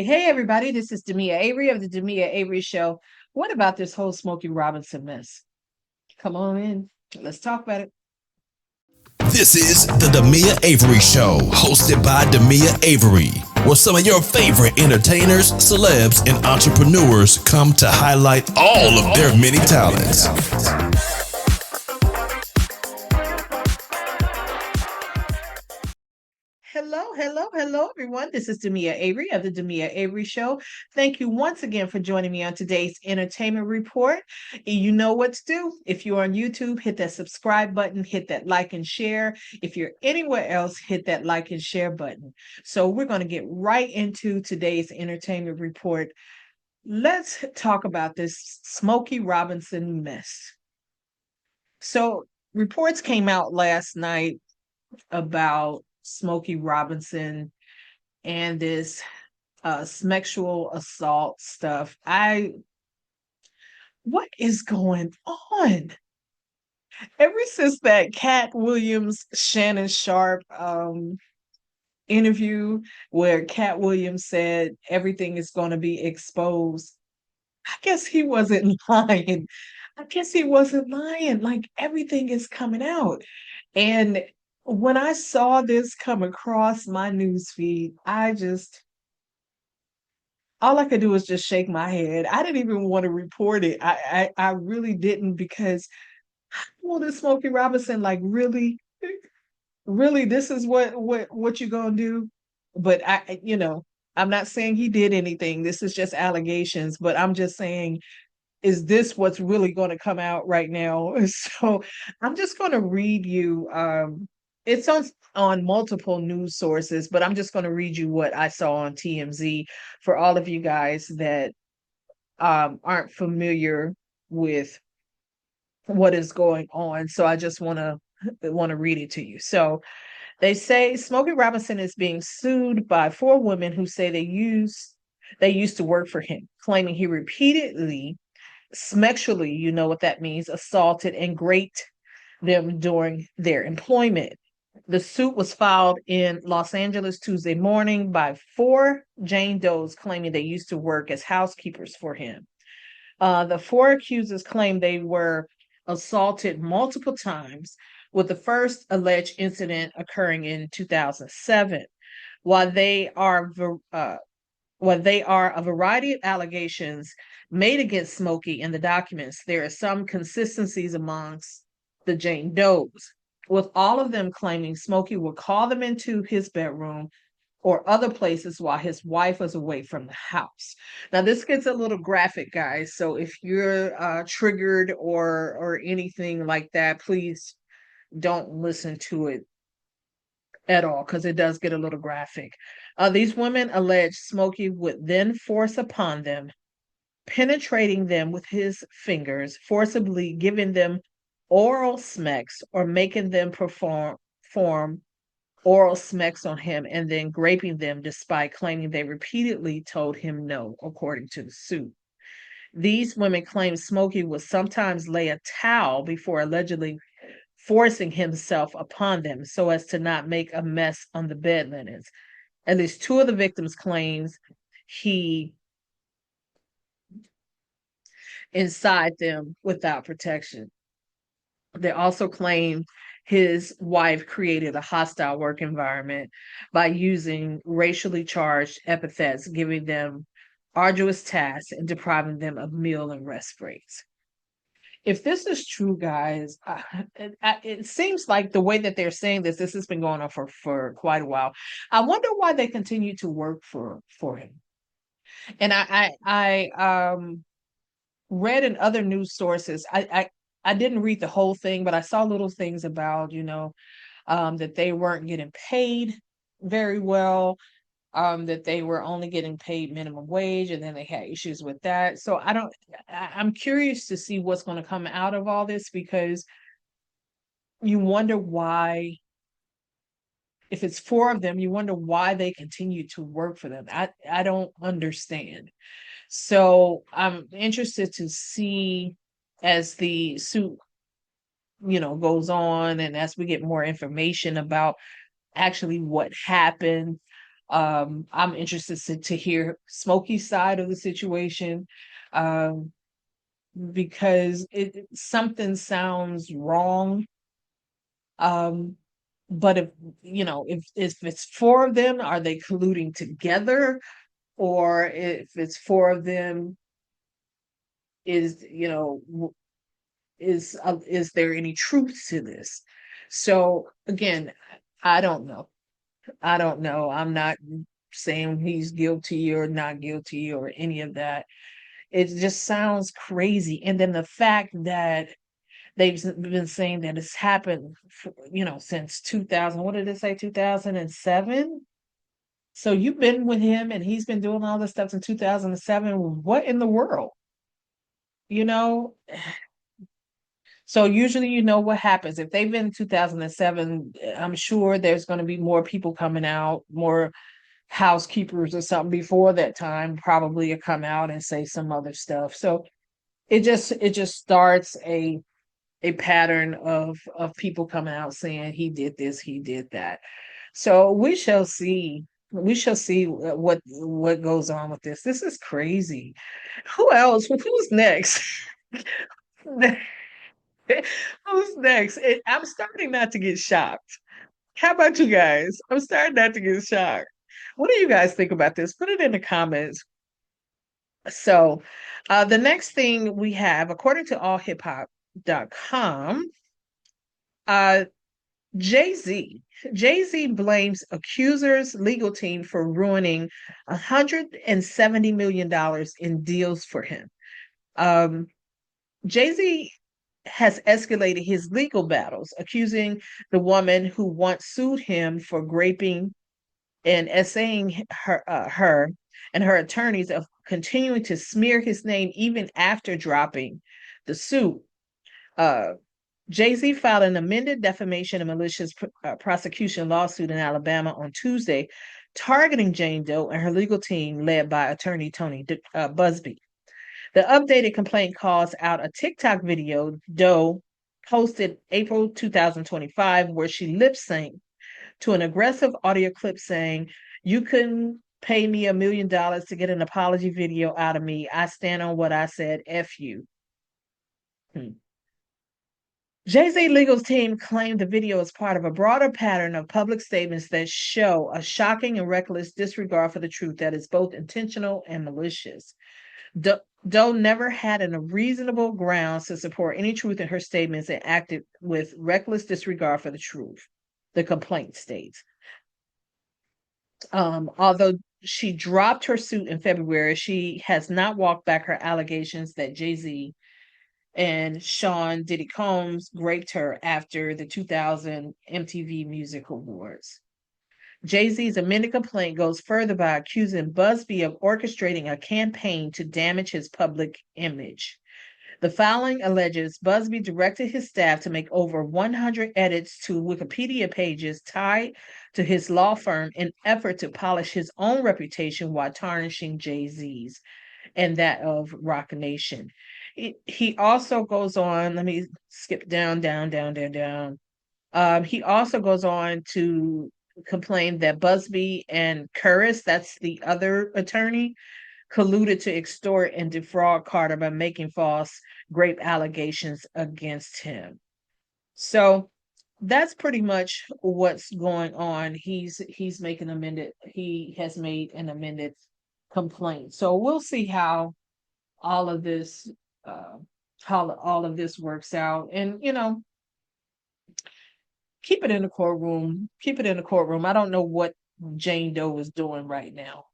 Hey, everybody. This is Demia Avery of the Demia Avery Show. What about this whole Smokey Robinson mess? Come on in. Let's talk about it. This is the Demia Avery Show, hosted by Demia Avery, where some of your favorite entertainers, celebs, and entrepreneurs come to highlight all of their many talents. Hello, everyone. This is Demia Avery of the Demia Avery Show. Thank you once again for joining me on today's entertainment report. You know what to do. If you're on YouTube, hit that subscribe button, hit that like and share. If you're anywhere else, hit that like and share button. So we're going to get right into today's entertainment report. Let's talk about this Smokey Robinson mess. So reports came out last night about Smokey Robinson and this sexual assault stuff. What is going on? Ever since that Cat Williams Shannon Sharp interview where Cat Williams said everything is going to be exposed, I guess he wasn't lying. I guess he wasn't lying. Like everything is coming out. And when I saw this come across my news feed, all I could do was just shake my head. I didn't even want to report it. I really didn't because well, this Smokey Robinson, like really, this is what you're gonna do. But I'm not saying he did anything. This is just allegations, but I'm just saying, is this what's really going to come out right now? So I'm just going to read you. It's on multiple news sources, but I'm just going to read you what I saw on TMZ for all of you guys that aren't familiar with what is going on. So I just want to read it to you. So they say Smokey Robinson is being sued by four women who say they used to work for him, claiming he repeatedly sexually, you know what that means, assaulted and raped them during their employment. The suit was filed in Los Angeles Tuesday morning by four Jane Does claiming they used to work as housekeepers for him. The four accusers claim they were assaulted multiple times, with the first alleged incident occurring in 2007. While they are a variety of allegations made against Smokey in the documents, there are some consistencies amongst the Jane Does, with all of them claiming Smokey would call them into his bedroom or other places while his wife was away from the house. Now, this gets a little graphic, guys. So if you're triggered or anything like that, please don't listen to it at all because it does get a little graphic. These women allege Smokey would then force upon them, penetrating them with his fingers, forcibly giving them oral smecks or making them perform oral smecks on him, and then raping them despite claiming they repeatedly told him no, according to the suit. These women claim Smokey would sometimes lay a towel before allegedly forcing himself upon them so as to not make a mess on the bed linens. At least two of the victims claims he inside them without protection. They also claim his wife created a hostile work environment by using racially charged epithets, giving them arduous tasks and depriving them of meal and rest breaks. If this is true, guys, it seems like the way that they're saying this has been going on for quite a while. I wonder why they continue to work for him. And I read in other news sources. I didn't read the whole thing, but I saw little things about that they weren't getting paid very well, that they were only getting paid minimum wage, and then they had issues with that. So I don't. I'm curious to see what's going to come out of all this because you wonder why. If it's four of them, you wonder why they continue to work for them. I don't understand. So I'm interested to see as the suit, goes on and as we get more information about actually what happened. I'm interested to hear Smokey's side of the situation. Um, because something sounds wrong. Um, but if it's four of them, are they colluding together? Or if it's four of them, is is there any truth to this? So again, I don't know. I don't know. I'm not saying he's guilty or not guilty or any of that. It just sounds crazy. And then the fact that they've been saying that it's happened, since 2000. What did it say? 2007. So you've been with him, and he's been doing all this stuff in 2007. What in the world? You know. So usually, what happens if they've been in 2007. I'm sure there's going to be more people coming out, more housekeepers or something before that time probably will come out and say some other stuff. So it just starts a pattern of people coming out saying he did this, he did that. So we shall see. We shall see what goes on with this. This is crazy. Who else? Who's next? Who's next? I'm starting not to get shocked. How about you guys? I'm starting not to get shocked. What do you guys think about this? Put it in the comments. So, the next thing we have, according to allhiphop.com, uh, JayZ. JayZ blames accusers' legal team for ruining $170 million in deals for him. Um, JayZ has escalated his legal battles, accusing the woman who once sued him for raping and essaying her and her attorneys of continuing to smear his name even after dropping the suit. Uh, JayZ filed an amended defamation and malicious prosecution lawsuit in Alabama on Tuesday, targeting Jane Doe and her legal team led by attorney Tony Buzbee. The updated complaint calls out a TikTok video Doe posted April 2025 where she lip synced to an aggressive audio clip saying, "You couldn't pay me $1 million to get an apology video out of me. I stand on what I said. F you." JayZ Legal's team claimed the video is part of a broader pattern of public statements that show a shocking and reckless disregard for the truth that is both intentional and malicious. Doe never had a reasonable grounds to support any truth in her statements and acted with reckless disregard for the truth, the complaint states. Although she dropped her suit in February, she has not walked back her allegations that JayZ and Sean Diddy Combs raped her after the 2000 MTV Music Awards. JayZ's amended complaint goes further by accusing Buzbee of orchestrating a campaign to damage his public image. The filing alleges Buzbee directed his staff to make over 100 edits to Wikipedia pages tied to his law firm in effort to polish his own reputation while tarnishing JayZ's and that of Roc Nation. He also goes on, let me skip down, down, down, down, down. He also goes on to complain that Buzbee and Curris, that's the other attorney, colluded to extort and defraud Carter by making false rape allegations against him. So that's pretty much what's going on. He has made an amended complaint. So we'll see how all of this works out. And keep it in the courtroom. Keep it in the courtroom. I don't know what Jane Doe is doing right now.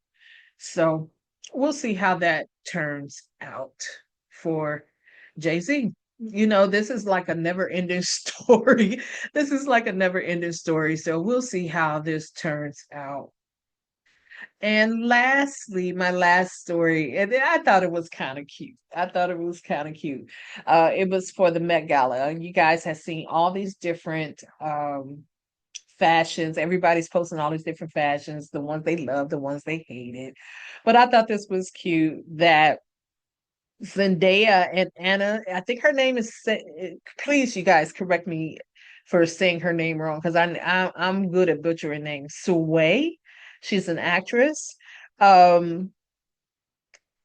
So we'll see how that turns out for JayZ. This is like a never ending story. This is like a never ending story. So we'll see how this turns out. And lastly, my last story, and I thought it was kind of cute. I thought it was kind of cute. It was for the Met Gala. You guys have seen all these different fashions. Everybody's posting all these different fashions, the ones they love, the ones they hated. But I thought this was cute that Zendaya and Anna, I think her name is, please, you guys, correct me for saying her name wrong because I'm good at butchering names. Sway. She's an actress. Um,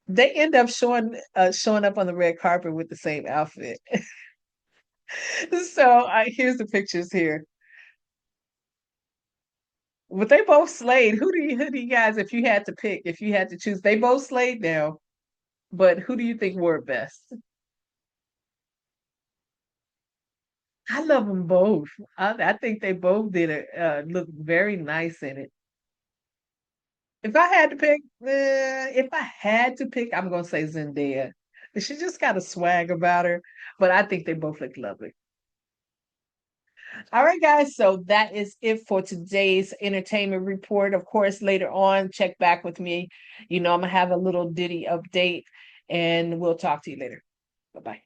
they end up showing up on the red carpet with the same outfit. So here's the pictures here. But they both slayed. Who do you guys, if you had to pick, if you had to choose, they both slayed now. But who do you think wore it best? I love them both. I think they both did it. Look very nice in it. If I had to pick, I'm gonna say Zendaya. She just got a swag about her, but I think they both look lovely. All right, guys. So that is it for today's entertainment report. Of course, later on, check back with me. I'm gonna have a little Diddy update, and we'll talk to you later. Bye bye.